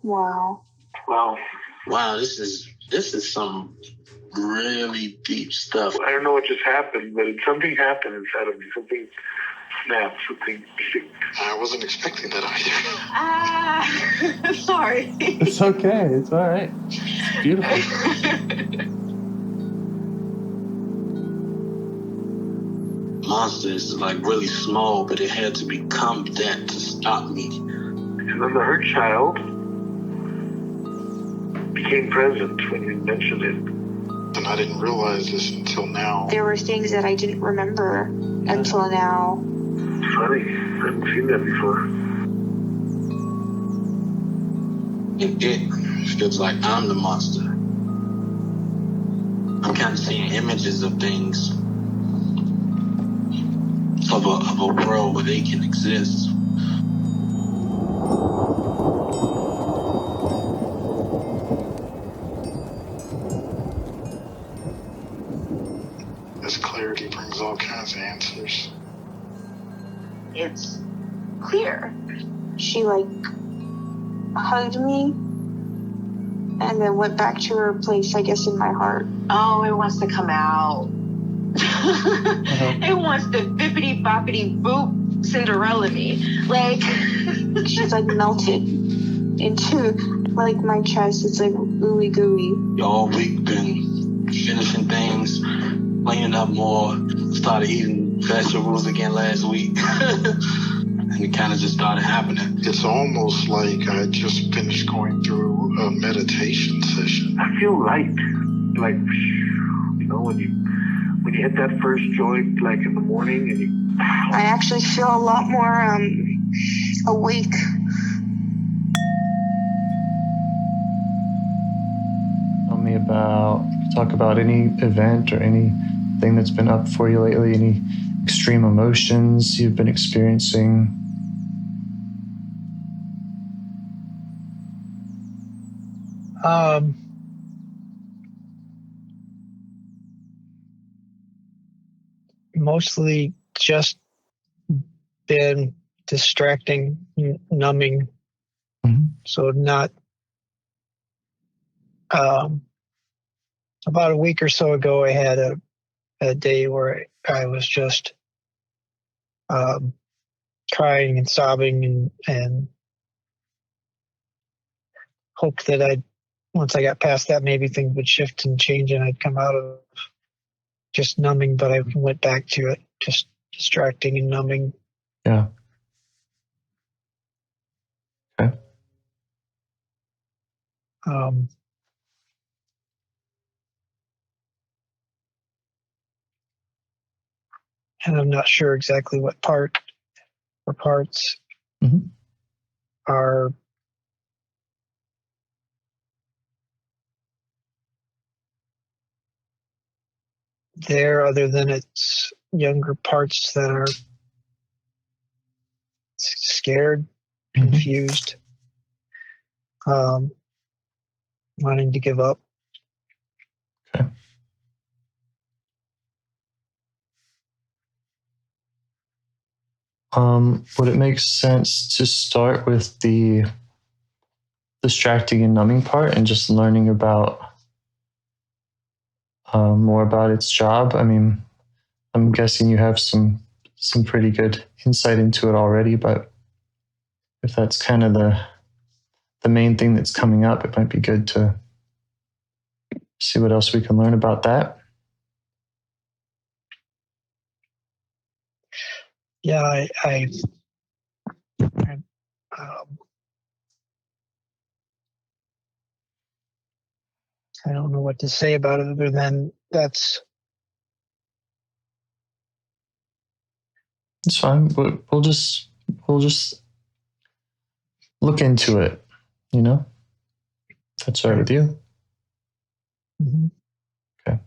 Wow. Wow, this is some really deep stuff. I don't know what just happened, but something happened inside of me. Something snapped, something. I wasn't expecting that either. Sorry. It's okay. It's all right. It's beautiful. Monster is like really small, but it had to become that to stop me. And then the hurt child became present when you mentioned it. And I didn't realize this until now. There were things that I didn't remember until now. Funny. I haven't seen that before. It feels like I'm the monster. I'm kind of seeing images of things, of a world where they can exist. This clarity brings all kinds of answers. It's clear. She hugged me and then went back to her place, I guess, in my heart. Oh, it wants to come out. It wants to bippity boppity boop Cinderella me. She's melted into my chest. It's ooey gooey. All week been finishing things, cleaning up more, started eating vegetables again last week. And it kind of just started happening. It's almost like I just finished going through a meditation session. I feel light. When you hit that first joint, in the morning, and I actually feel a lot more awake. Tell me talk about any event or anything that's been up for you lately, any extreme emotions you've been experiencing. Mostly just been distracting, numbing. Mm-hmm. So not, about a week or so ago, I had a day where I was just crying and sobbing and hoped that once I got past that, maybe things would shift and change and I'd come out of just numbing, but I went back to it, just distracting and numbing. Yeah. Okay. And I'm not sure exactly what part or parts are there other than its younger parts that are scared, confused, wanting to give up. Okay. Would it make sense to start with the distracting and numbing part and just learning about more about its job? I mean, I'm guessing you have some pretty good insight into it already, but if that's kind of the main thing that's coming up, it might be good to see what else we can learn about that. Yeah, I don't know what to say about it other than It's fine. We'll just look into it, if that's all right with you. Mm-hmm. Okay.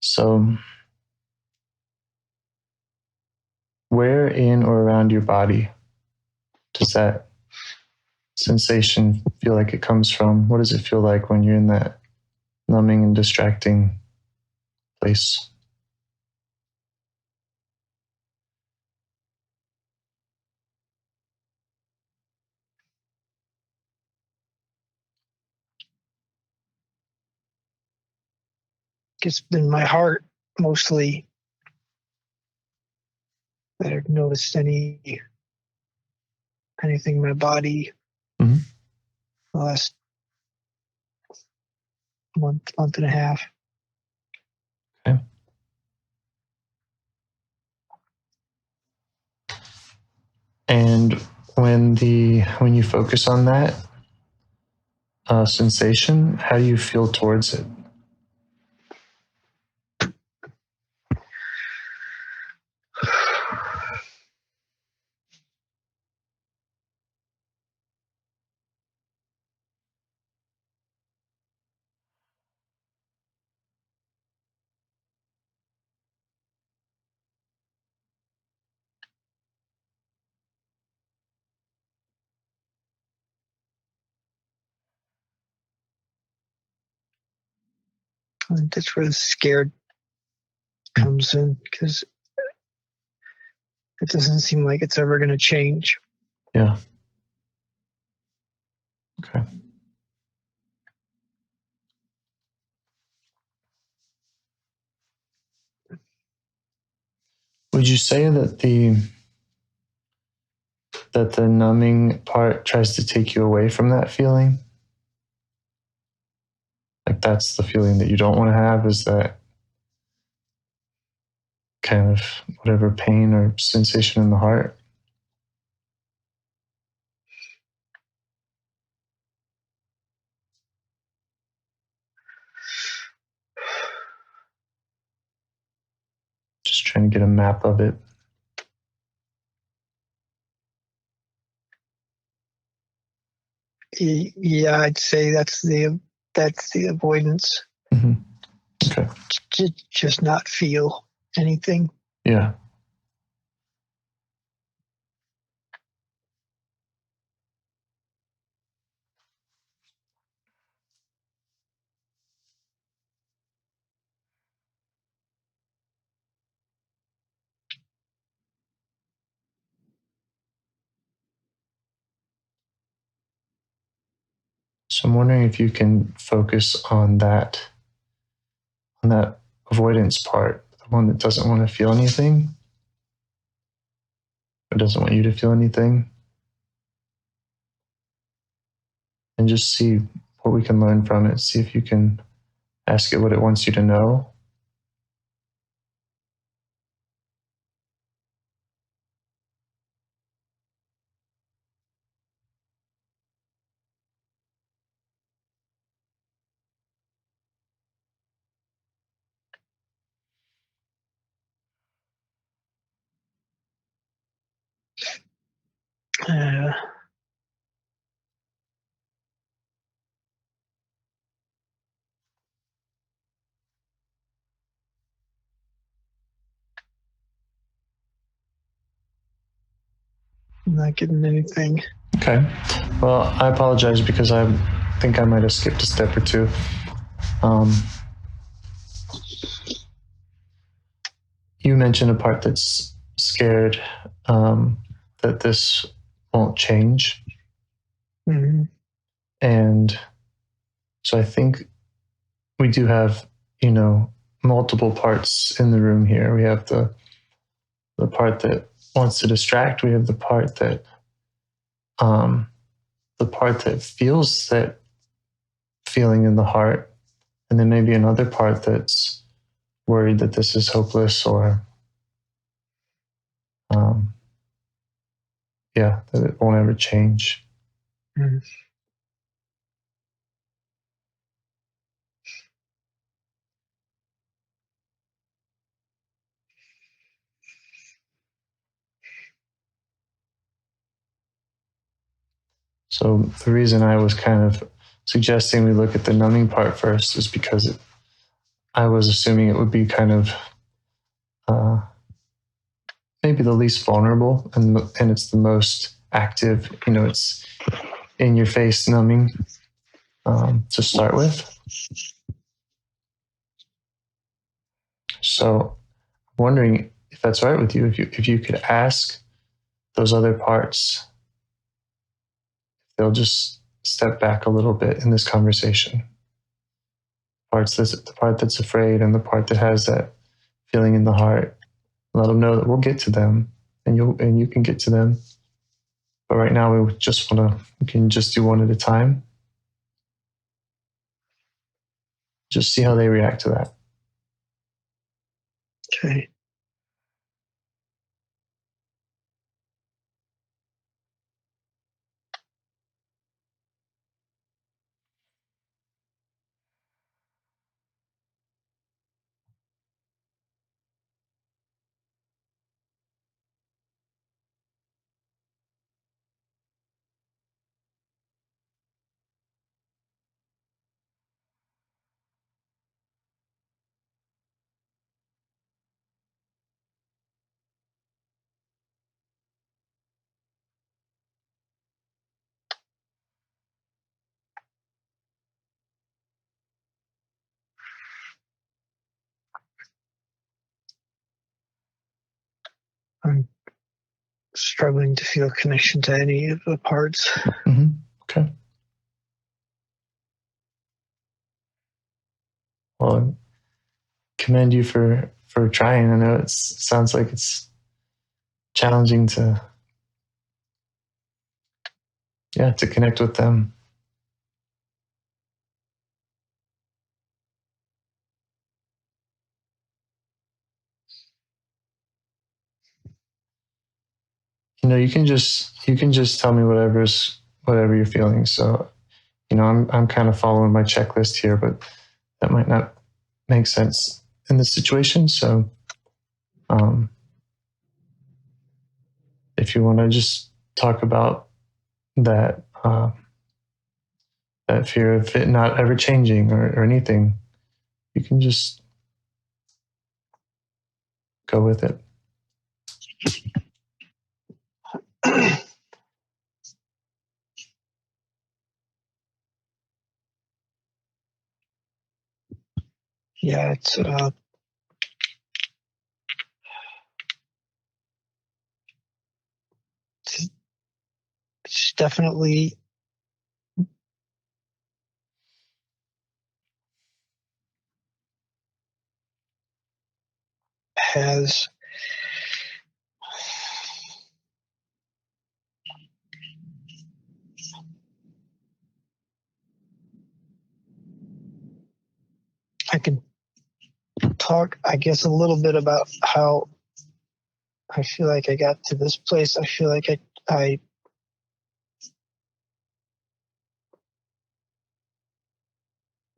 So, where in or around your body does that sensation feel like it comes from? What does it feel like when you're in that numbing and distracting place? just in my heart mostly that I've noticed anything in my body Mhm. the last month and a half. Okay. And when you focus on that sensation, how do you feel towards it? And that's where the scared comes in, because it doesn't seem like it's ever going to change. Yeah. Okay. Would you say that the numbing part tries to take you away from that feeling? Like that's the feeling that you don't want to have, is that kind of whatever pain or sensation in the heart? Just trying to get a map of it. Yeah, I'd say that's the avoidance. Mm-hmm. Okay. Just not feel anything. Yeah. So I'm wondering if you can focus on that avoidance part, the one that doesn't want to feel anything, or doesn't want you to feel anything, and just see what we can learn from it. See if you can ask it what it wants you to know. Uh, I'm not getting anything. Okay. Well, I apologize because I think I might have skipped a step or two. You mentioned a part that's scared that this won't change. Mm-hmm. And so I think we do have, multiple parts in the room here. We have the part that wants to distract. We have the part that feels that feeling in the heart. And then maybe another part that's worried that this is hopeless, or that it won't ever change. Mm-hmm. So the reason I was kind of suggesting we look at the numbing part first is because I was assuming it would be kind of maybe the least vulnerable, and it's the most active. It's in your face numbing to start with. So I'm wondering if that's all right with you, if you could ask those other parts, they'll just step back a little bit in this conversation. the part that's afraid and the part that has that feeling in the heart. Let them know that we'll get to them, and you can get to them. But right now, we can just do one at a time. Just see how they react to that. Okay. I'm struggling to feel connection to any of the parts. Mm-hmm. Okay. Well, I commend you for trying. I know it sounds like it's challenging to connect with them. You can just tell me whatever you're feeling. So, I'm kind of following my checklist here, but that might not make sense in this situation. So, if you want to just talk about that, that fear of it not ever changing or anything, you can just go with it. Yeah, it's definitely has I can talk, I guess, a little bit about how I feel like I got to this place. I feel like I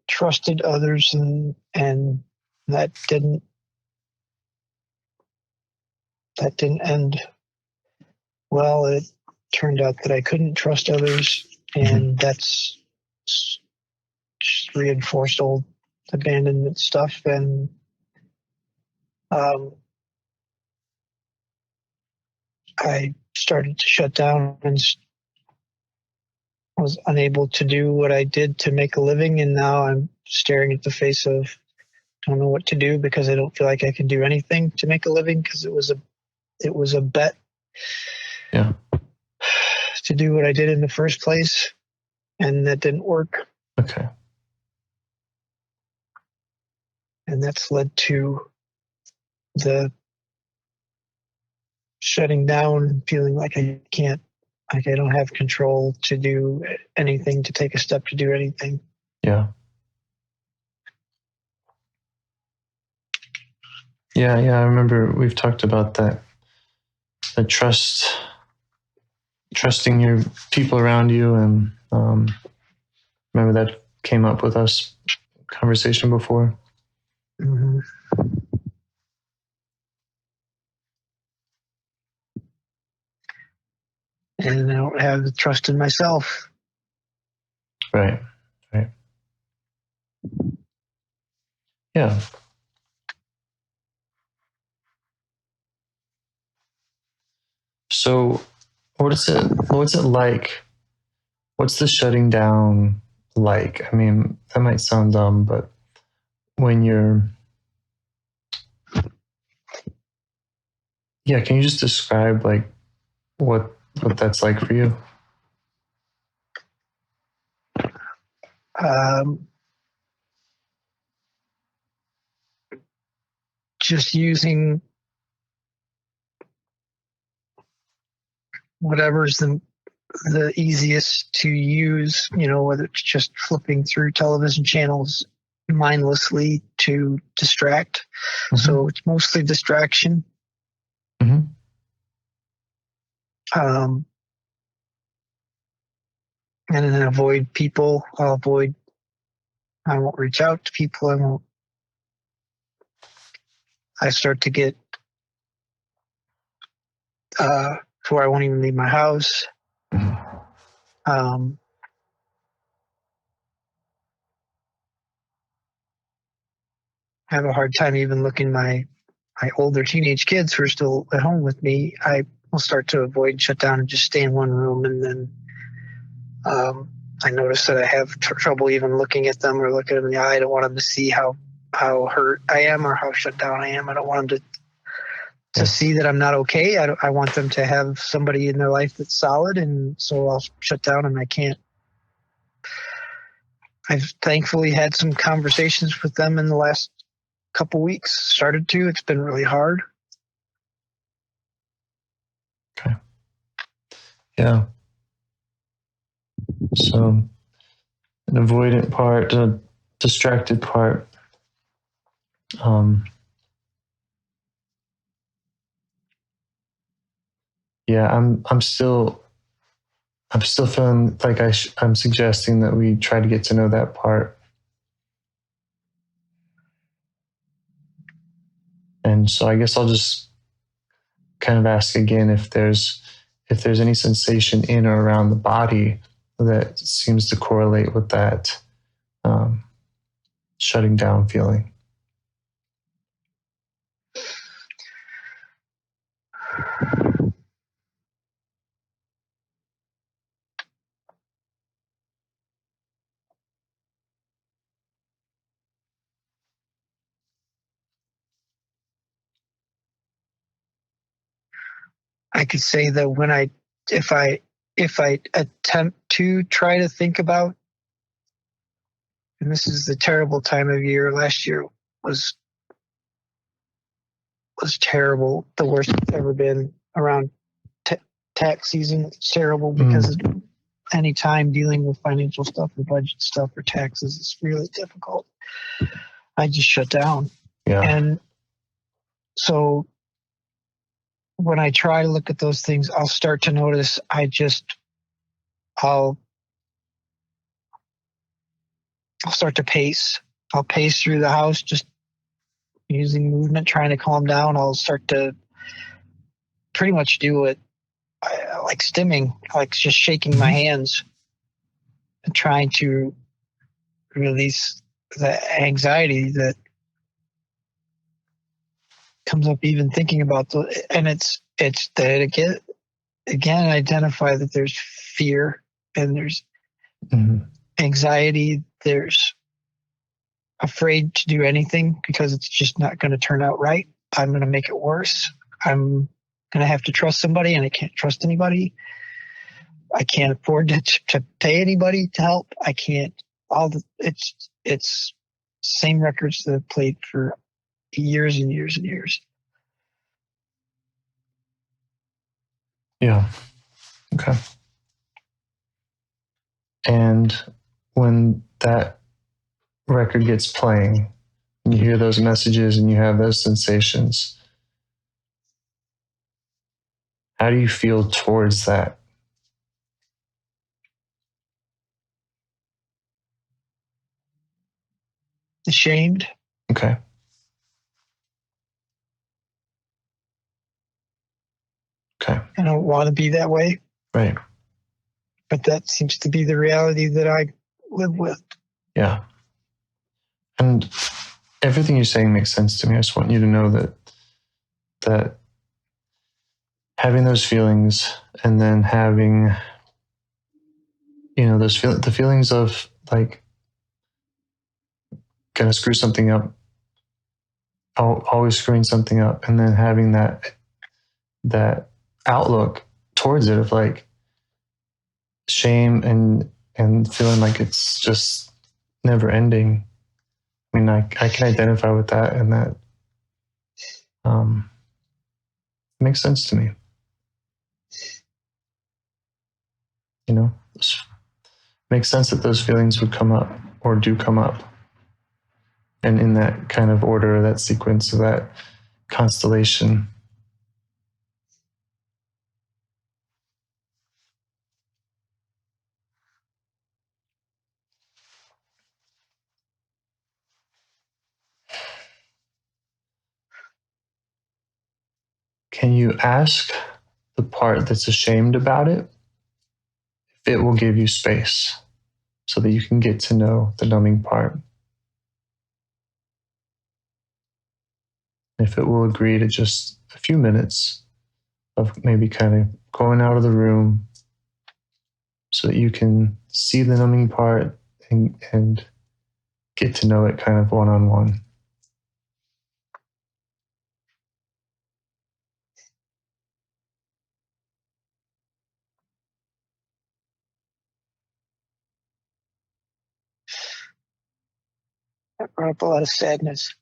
trusted others and that didn't end well. It turned out that I couldn't trust others, and that's just reinforced old abandonment stuff. And I started to shut down and was unable to do what I did to make a living. And now I'm staring at the face of don't know what to do because I don't feel like I can do anything to make a living because it was a bet. Yeah. To do what I did in the first place, and that didn't work. Okay. And that's led to the shutting down and feeling like I don't have control to do anything, to take a step to do anything. Yeah. Yeah. I remember we've talked about that. The trusting your people around you, and remember that came up with us conversation before. Mm-hmm. And I don't have the trust in myself. Right. Yeah. So what's it like? What's the shutting down like? I mean, that might sound dumb, but when can you just describe like what that's like for you? just using whatever's the easiest to use, whether it's just flipping through television channels mindlessly to distract. Mm-hmm. So it's mostly distraction. Mm-hmm. And then avoid people. I won't reach out to people. I start to get to where I won't even leave my house. I have a hard time even looking my older teenage kids who are still at home with me. I will start to avoid, shut down, and just stay in one room. And then I notice that I have trouble even looking at them or looking them in the eye. I don't want them to see how hurt I am or how shut down I am. I don't want them to see that I'm not okay. I want them to have somebody in their life that's solid, and so I'll shut down and I can't. I've thankfully had some conversations with them in the last couple weeks. Started to. It's been really hard. Okay. Yeah. So an avoidant part, a distracted part. Yeah, I'm still feeling like I'm suggesting that we try to get to know that part. And so I guess I'll just kind of ask again if there's any sensation in or around the body that seems to correlate with that shutting down feeling. I could say that if I attempt to try to think about, and this is the terrible time of year. Last year was terrible, the worst it's ever been around tax season. It's terrible because any time dealing with financial stuff or budget stuff or taxes is really difficult. I just shut down. Yeah. And so when I try to look at those things, I'll start to notice I'll start to pace. I'll pace through the house just using movement, trying to calm down. I'll start to pretty much do it like stimming, like just shaking my hands and trying to release the anxiety that comes up even thinking about and it's that again identify that there's fear and there's anxiety, there's afraid to do anything because it's just not going to turn out right. I'm going to make it worse. I'm going to have to trust somebody and I can't trust anybody. I can't afford to pay anybody to help. I can't. It's same records that I've played for years and years and years. Yeah. Okay. And when that record gets playing, and you hear those messages and you have those sensations, how do you feel towards that? Ashamed. Okay. Okay. I don't want to be that way. Right. But that seems to be the reality that I live with. Yeah. And everything you're saying makes sense to me. I just want you to know that having those feelings and then having, the feelings of like, gonna screw something up, always screwing something up, and then having that outlook towards it of like shame and feeling like it's just never ending. I mean, I can identify with that, and It makes sense to me. You know, it makes sense that those feelings would come up or do come up. And in that kind of order, that sequence of that constellation. Can you ask the part that's ashamed about it if it will give you space so that you can get to know the numbing part? If it will agree to just a few minutes of maybe kind of going out of the room so that you can see the numbing part and get to know it kind of one-on-one. That brought up a lot of sadness.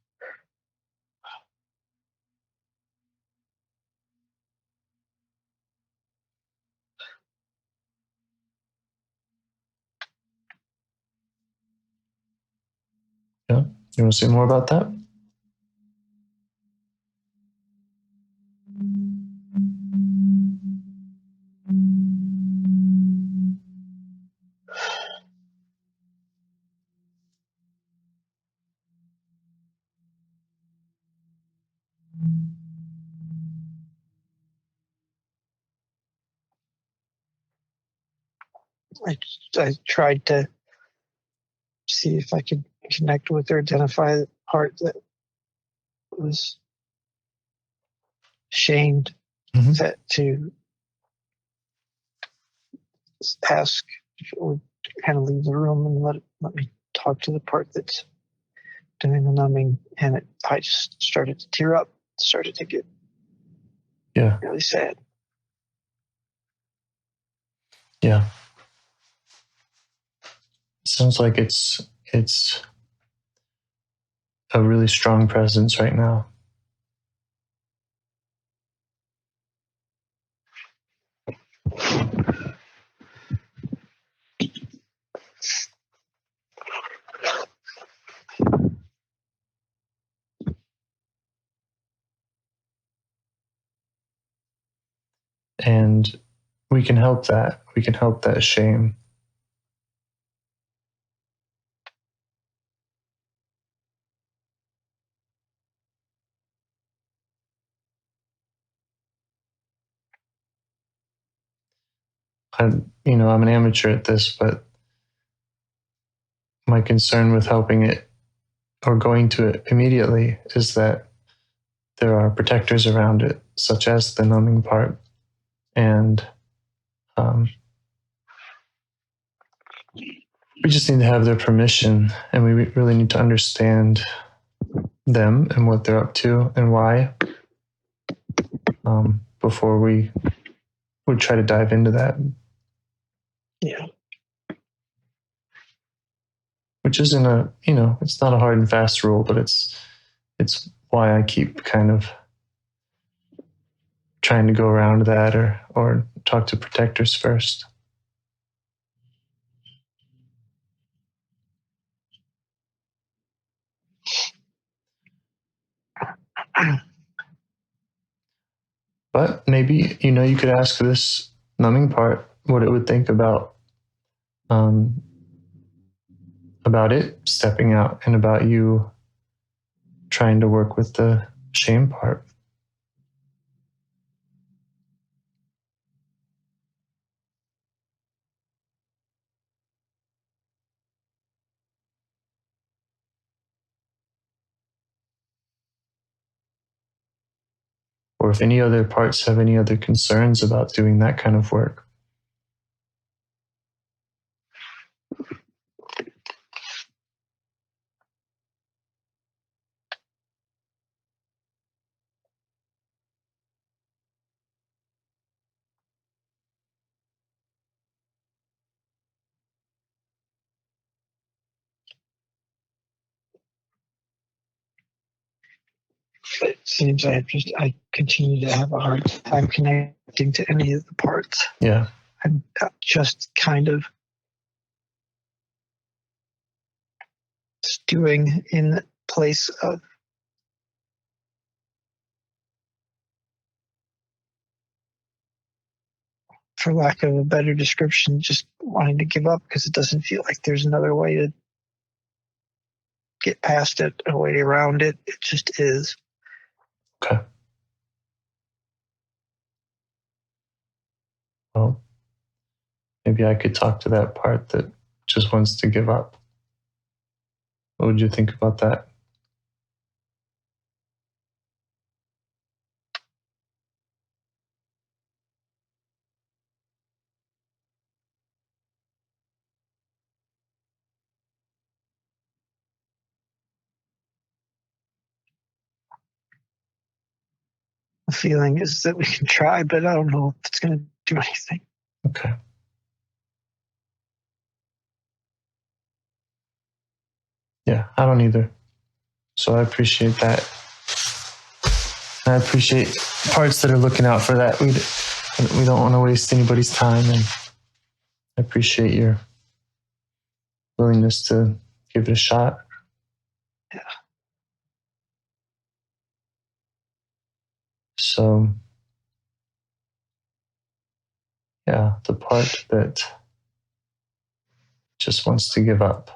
Yeah? You want to say more about that? I tried to see if I could connect with or identify the part that was shamed, that to ask if it would kind of leave the room and let me talk to the part that's doing the numbing. And I just started to tear up, started to get really sad. Yeah. Sounds like it's a really strong presence right now. And we can help that. We can help that shame. I'm an amateur at this, but my concern with helping it or going to it immediately is that there are protectors around it, such as the numbing part. And we just need to have their permission, and we really need to understand them and what they're up to and why before we would try to dive into that. Yeah. Which isn't it's not a hard and fast rule, but it's why I keep kind of trying to go around that or talk to protectors first. But maybe, you could ask this numbing part what it would think about it stepping out and about you trying to work with the shame part. Or if any other parts have any other concerns about doing that kind of work. it seems I continue to have a hard time connecting to any of the parts. Yeah. I'm just kind of stewing in place of, for lack of a better description, just wanting to give up because it doesn't feel like there's another way to get past it, a way around it. It just is. Okay. Well, maybe I could talk to that part that just wants to give up. What would you think about that? The feeling is that we can try, but I don't know if it's going to do anything. Okay. Yeah, I don't either. So I appreciate that. And I appreciate parts that are looking out for that. We don't want to waste anybody's time, and I appreciate your willingness to give it a shot. Yeah. So, yeah, the part that just wants to give up.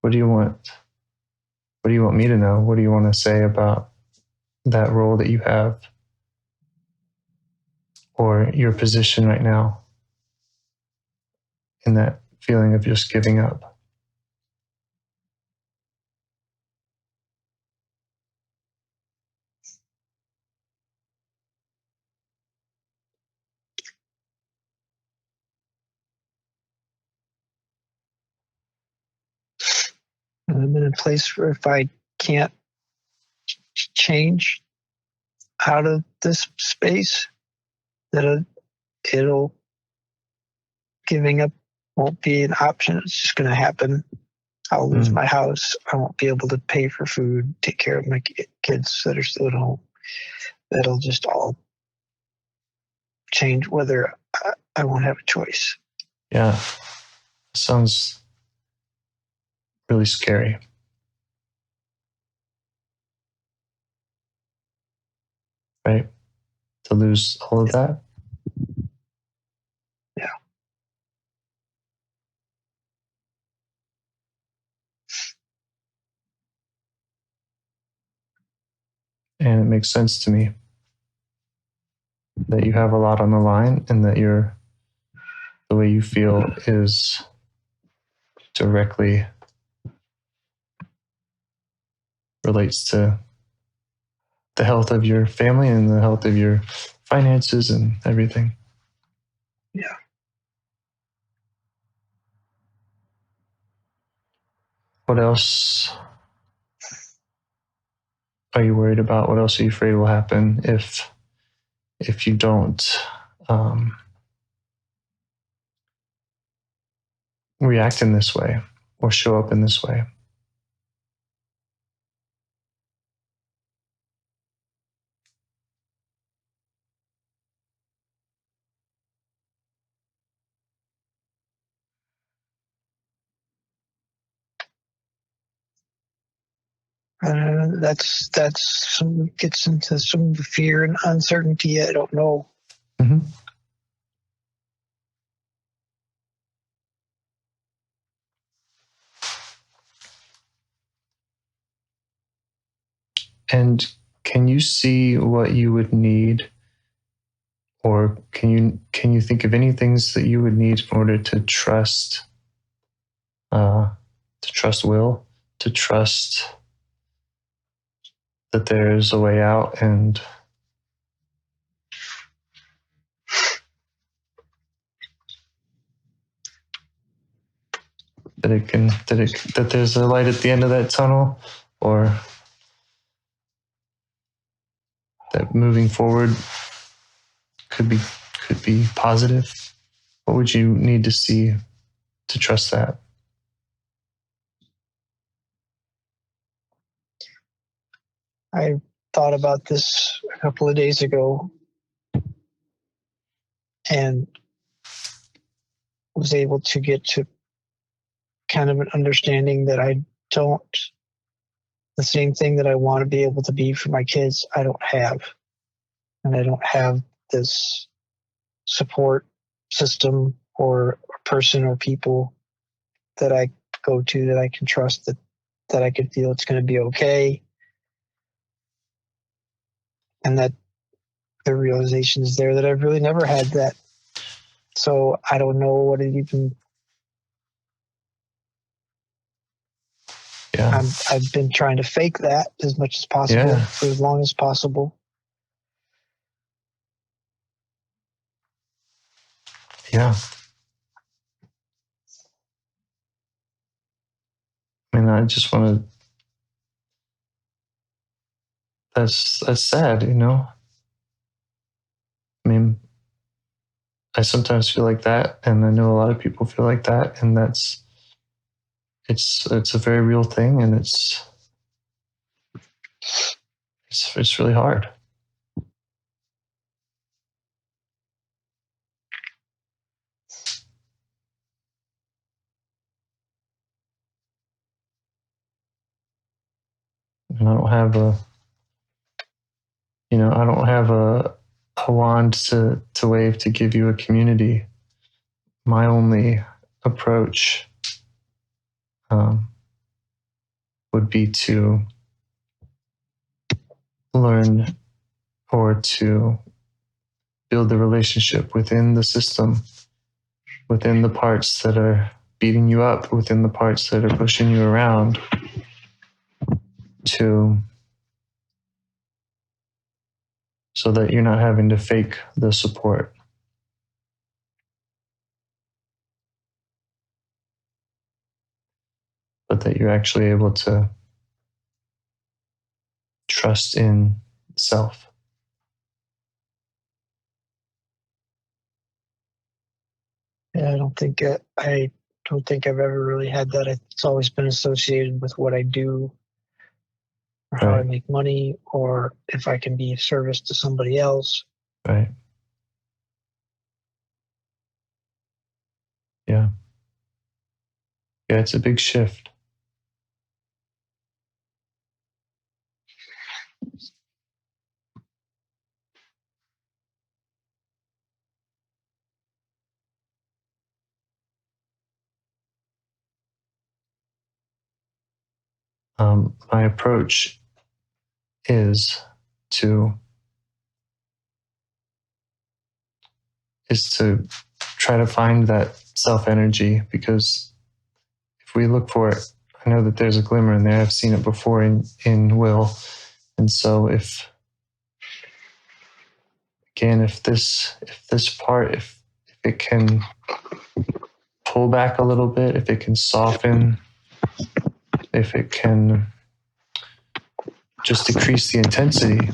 What do you want? What do you want me to know? What do you want to say about that role that you have or your position right now in that feeling of just giving up? I'm in a place where if I can't change out of this space, that it'll giving up won't be an option. It's just going to happen. I'll lose my house. I won't be able to pay for food, take care of my kids that are still at home. That'll just all change whether I won't have a choice. Yeah, sounds really scary. Right? To lose all of that? Yeah. And it makes sense to me that you have a lot on the line and that the way you feel is directly relates to the health of your family and the health of your finances and everything. Yeah. What else are you worried about? What else are you afraid will happen if you don't react in this way or show up in this way? That's some gets into some of the fear and uncertainty. I don't know. Mm-hmm. And can you see what you would need, or can you think of any things that you would need in order to trust Will, to trust that there's a way out and that there's a light at the end of that tunnel, or that moving forward could could be positive? What would you need to see to trust that? I thought about this a couple of days ago and was able to get to kind of an understanding that the same thing that I want to be able to be for my kids, I don't have. And I don't have this support system or person or people that I go to that I can trust, that I can feel it's going to be okay. And that the realization is there that I've really never had that. So I don't know what it even. Yeah. I've been trying to fake that as much as possible for as long as possible. Yeah. I mean, I just want to. That's sad, you know. I mean, I sometimes feel like that, and I know a lot of people feel like that, and it's a very real thing, and it's really hard. And I don't have a wand to wave to give you a community. My only approach would be to learn or to build the relationship within the system, within the parts that are beating you up, within the parts that are pushing you around, so that you're not having to fake the support. But that you're actually able to trust in self. Yeah, I don't think I've ever really had that. It's always been associated with what I do, or how I make money, or if I can be of service to somebody else. Right. Yeah. Yeah, it's a big shift. My approach is to try to find that self energy, because if we look for it, I know that there's a glimmer in there. I've seen it before in Will. And so if this part, if it can pull back a little bit, if it can soften, if it can just decrease the intensity,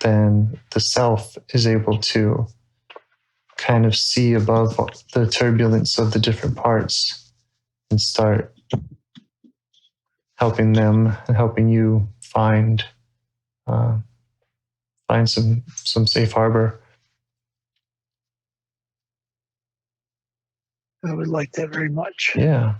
then the self is able to kind of see above the turbulence of the different parts and start helping them and helping you find some safe harbor. I would like that very much. Yeah.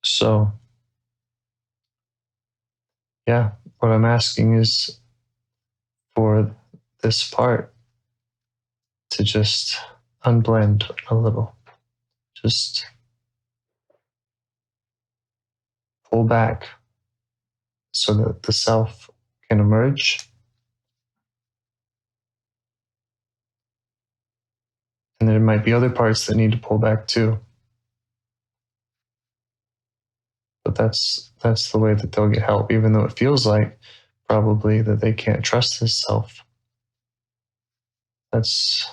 So, yeah, what I'm asking is for this part to just unblend a little. Just pull back so that the self can emerge. And there might be other parts that need to pull back too. But that's the way that they'll get help, even though it feels like probably that they can't trust this self. That's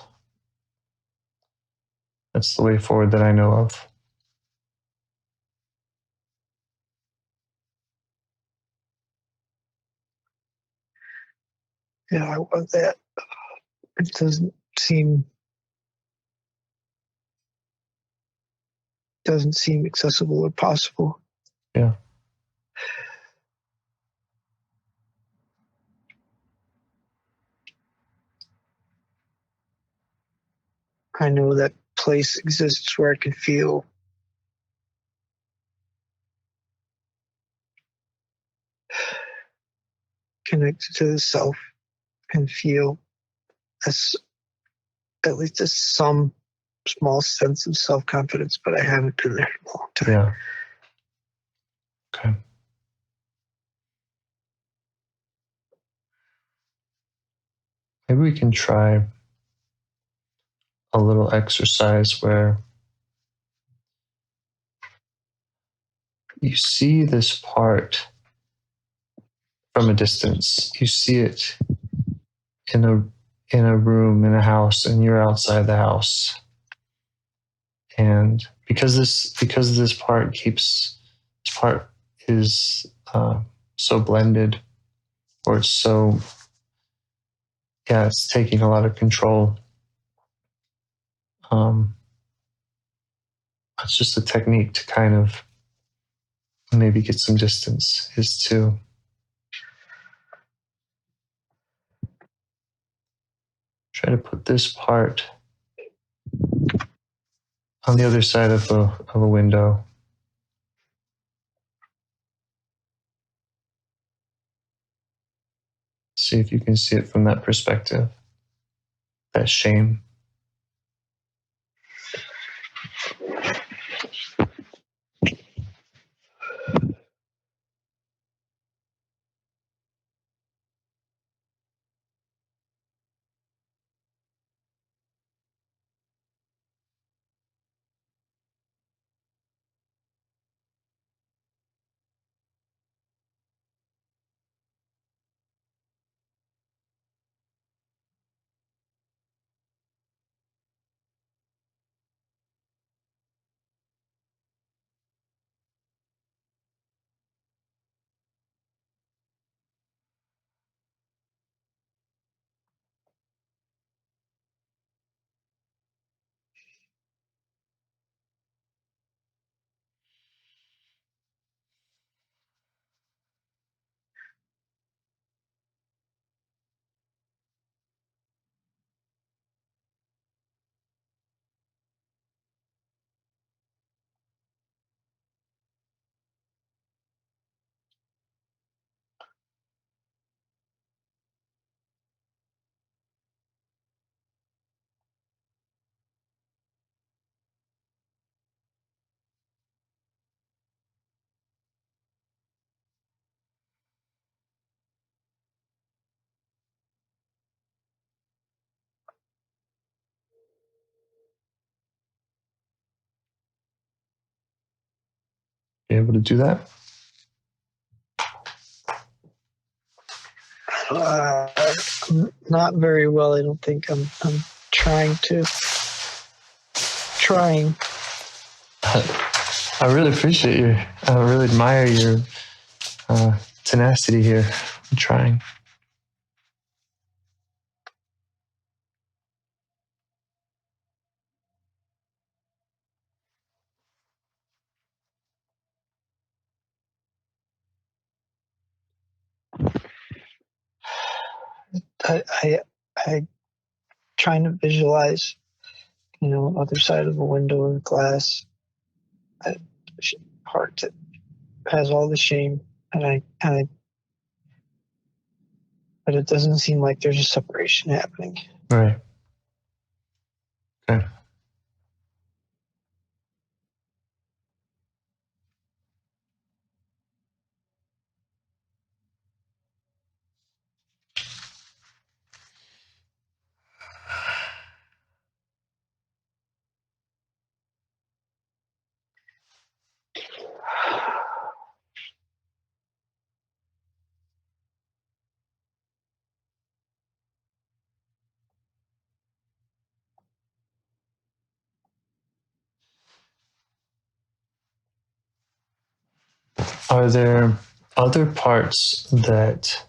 the way forward that I know of. Yeah, I want that. It doesn't seem accessible or possible. Yeah. I know that place exists where I can feel connected to the self and feel as at least some small sense of self-confidence, but I haven't been there in a long time. Yeah. Okay. Maybe we can try a little exercise where you see this part from a distance. You see it in a room in a house, and you're outside the house. And because this part is so blended, or it's so it's taking a lot of control. It's just a technique to kind of maybe get some distance, is to try to put this part on the other side of a window. See if you can see it from that perspective, that shame. You able to do that? Not very well. I don't think. I'm trying. I really appreciate I really admire your tenacity here. I'm trying. I trying to visualize, other side of a window or glass, a heart that has all the shame, but it doesn't seem like there's a separation happening. Right. Okay. Are there other parts that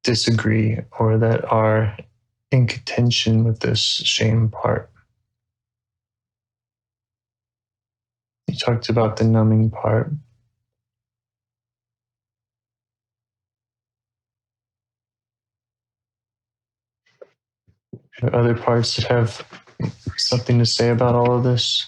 disagree or that are in contention with this shame part? You talked about the numbing part. Are there other parts that have something to say about all of this?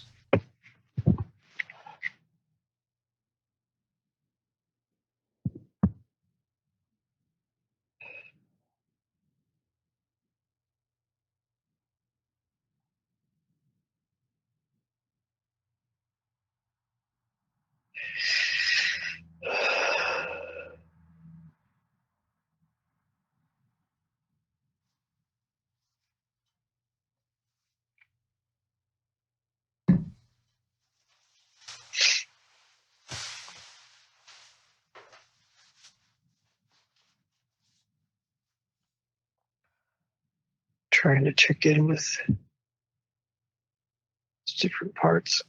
Trying to check in with different parts.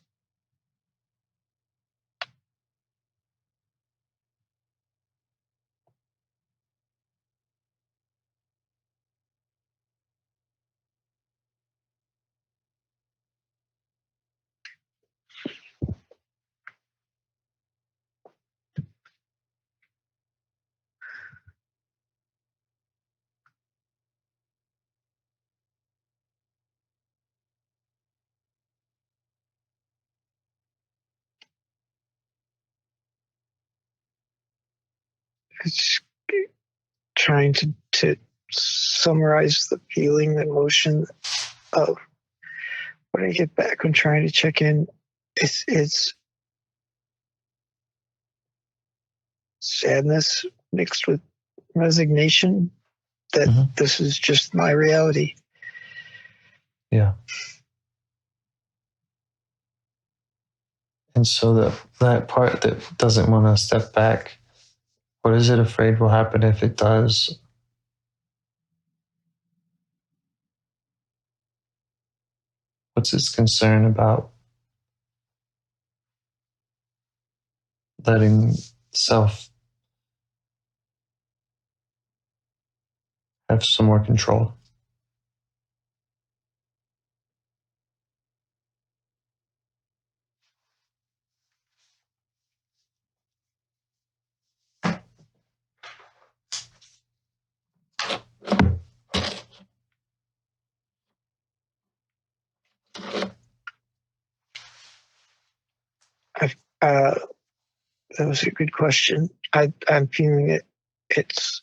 It's trying to summarize the feeling, the emotion of when I get back when trying to check in. It's sadness mixed with resignation that this is just my reality. Yeah. And so that part that doesn't want to step back, what is it afraid will happen if it does? What's its concern about letting self have some more control? That was a good question. I'm feeling it. It's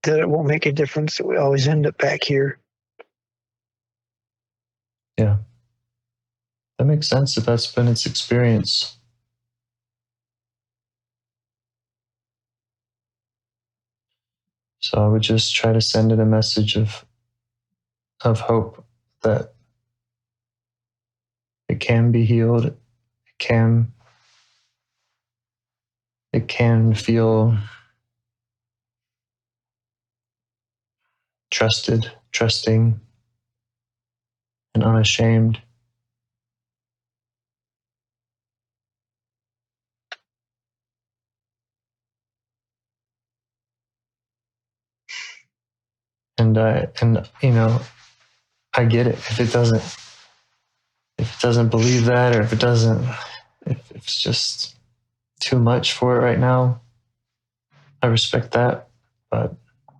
that it won't make a difference that we always end up back here. Yeah. That makes sense if that's been its experience. So I would just try to send it a message of hope that it can be healed. It can feel trusting, and unashamed. And you know, I get it. If it doesn't believe that, or if it's just too much for it right now, I respect that. But I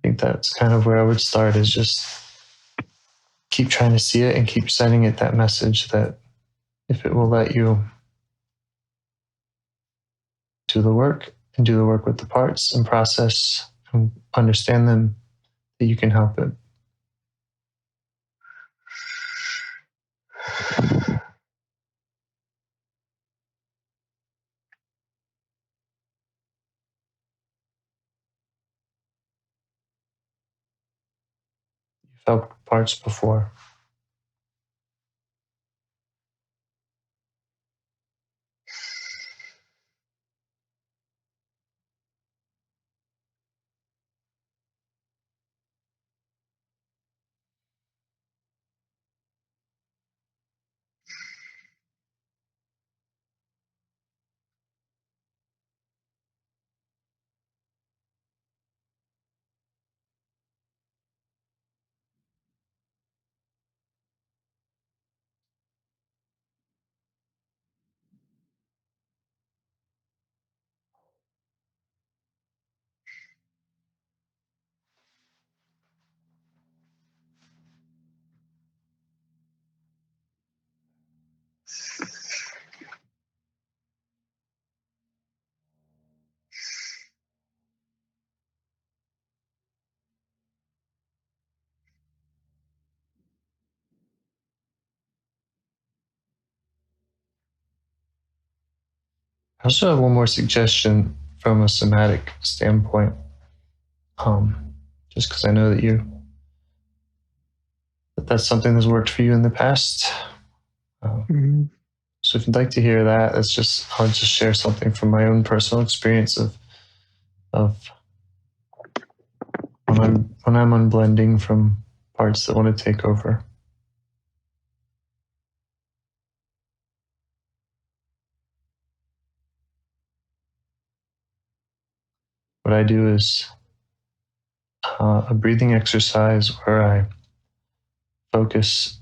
think that's kind of where I would start, is just keep trying to see it and keep sending it that message that if it will let you do the work and do the work with the parts and process and understand them, that you can help it. You've helped parts before. I also have one more suggestion from a somatic standpoint. Just because I know that that's something that's worked for you in the past. Mm-hmm. So if you'd like to hear that, I'll just share something from my own personal experience of when I'm unblending from parts that want to take over. What I do is a breathing exercise where I focus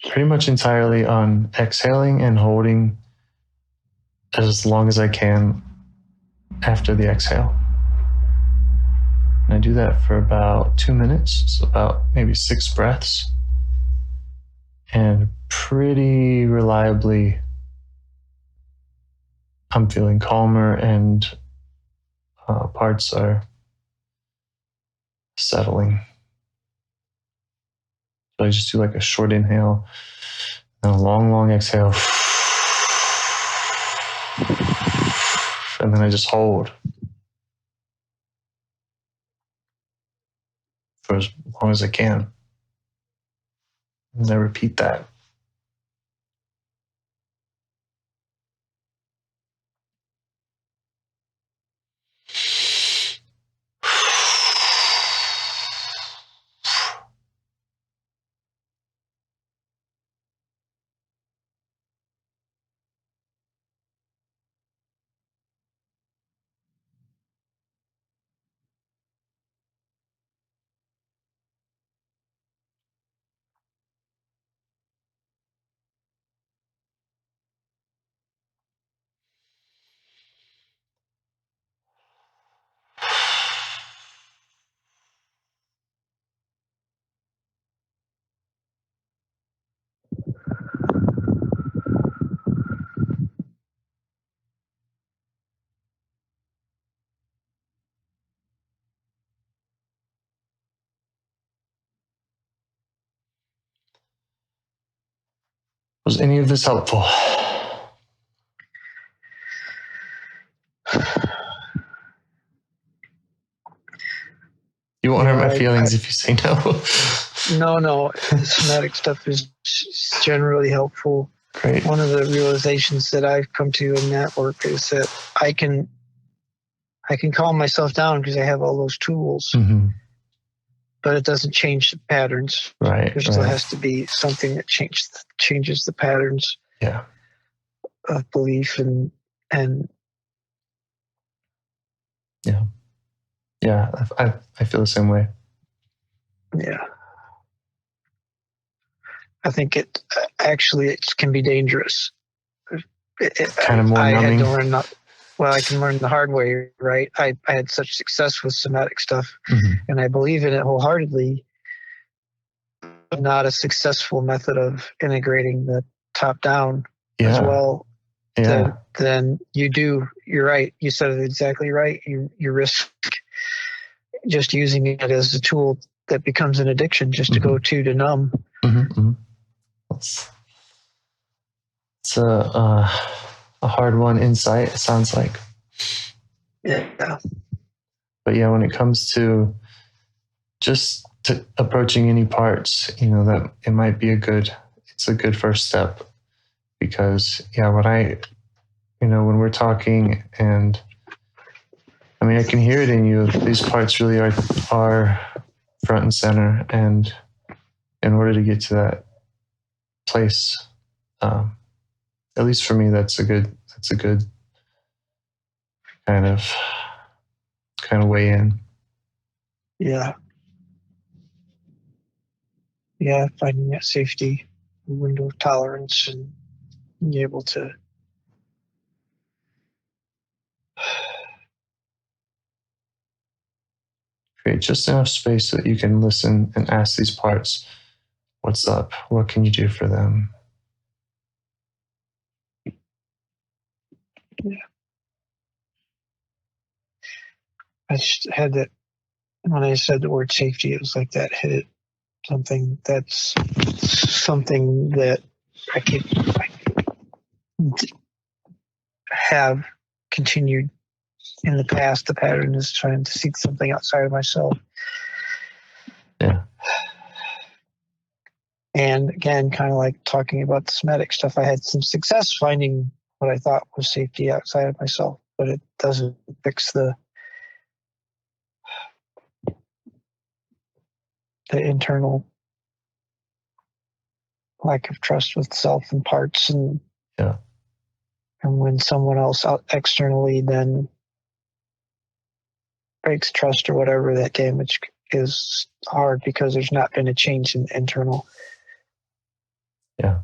pretty much entirely on exhaling and holding as long as I can after the exhale. And I do that for about 2 minutes, so about maybe 6 breaths. And pretty reliably, I'm feeling calmer and parts are settling. So I just do like a short inhale and a long, long exhale. And then I just hold for as long as I can. And I repeat that. Was any of this helpful? You won't hurt my feelings if you say no. No. Somatic stuff is generally helpful. Great. One of the realizations that I've come to in that work is that I can calm myself down because I have all those tools, but it doesn't change the patterns. Right. There still has to be something that changes the patterns. Yeah. Of belief and yeah. I feel the same way. Yeah. I think it can be dangerous. Kind of more numbing. I had to learn I can learn the hard way, right? I had such success with somatic stuff, and I believe in it wholeheartedly, but not a successful method of integrating the top down as well. Yeah. Then you're right. You said it exactly right. You risk just using it as a tool that becomes an addiction, just to go to numb. It's a hard one insight, it sounds like. Yeah. But yeah, when it comes to just approaching any parts, that it might be a good first step. Because when we're talking, and I mean, I can hear it in you. These parts really are front and center, and in order to get to that place, at least for me, that's a good kind of way in. Yeah, finding that safety window of tolerance and be able to create just enough space so that you can listen and ask these parts, what's up? What can you do for them? Yeah. I just had that when I said the word safety, it was like that hit something that I keep have continued in the past. The pattern is trying to seek something outside of myself. Yeah. And again, kind of like talking about the somatic stuff, I had some success finding what I thought was safety outside of myself, but it doesn't fix the internal lack of trust with self and parts. And Yeah. and when someone else out externally then breaks trust or whatever, that damage is hard because there's not been a change in internal. Yeah.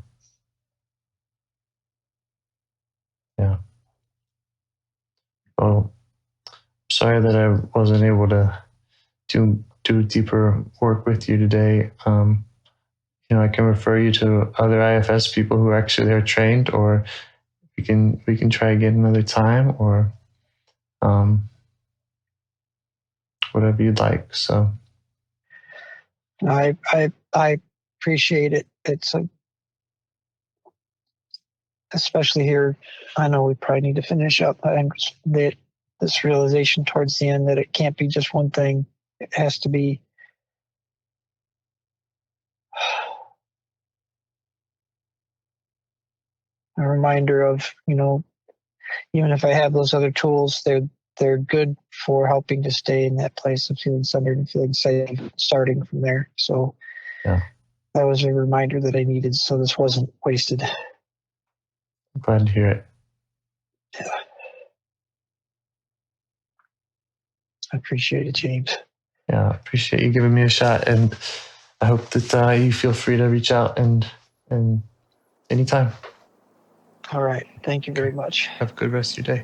Yeah. Well, sorry that I wasn't able to do deeper work with you today. I can refer you to other IFS people who actually are trained, or we can try again another time, or whatever you'd like. So I appreciate it. It's especially here. I know we probably need to finish up, and this realization towards the end that it can't be just one thing. It has to be a reminder of, even if I have those other tools, they're good for helping to stay in that place of feeling centered and feeling safe, starting from there. So yeah, that was a reminder that I needed, so this wasn't wasted. I'm glad to hear it. Yeah. I appreciate it, James. Yeah, I appreciate you giving me a shot, and I hope that you feel free to reach out and anytime. All right. Thank you very much. Have a good rest of your day.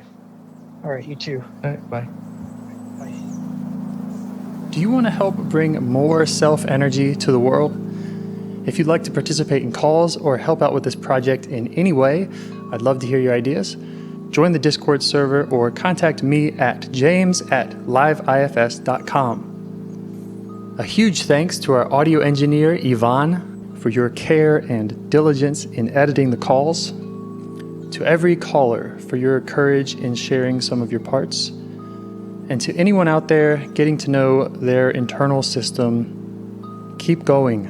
All right. You too. All right. Bye. Bye. Do you want to help bring more self-energy to the world? If you'd like to participate in calls or help out with this project in any way, I'd love to hear your ideas. Join the Discord server or contact me at james@liveifs.com. A huge thanks to our audio engineer, Yvonne, for your care and diligence in editing the calls. To every caller for your courage in sharing some of your parts. And to anyone out there getting to know their internal system, keep going.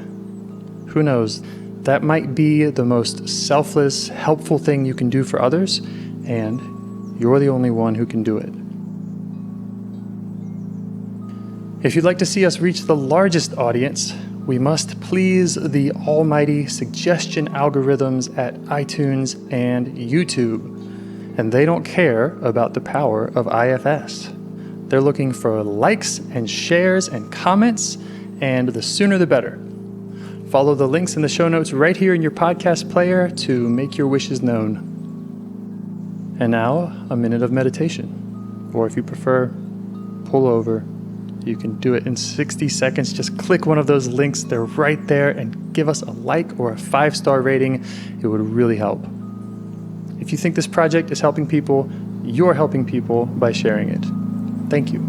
Who knows, that might be the most selfless, helpful thing you can do for others, and you're the only one who can do it. If you'd like to see us reach the largest audience, we must please the almighty suggestion algorithms at iTunes and YouTube. And they don't care about the power of IFS. They're looking for likes and shares and comments, and the sooner the better. Follow the links in the show notes right here in your podcast player to make your wishes known. And now, a minute of meditation. Or if you prefer, pull over. You can do it in 60 seconds. Just click one of those links. They're right there, and give us a like or a 5-star rating. It would really help. If you think this project is helping people, you're helping people by sharing it. Thank you.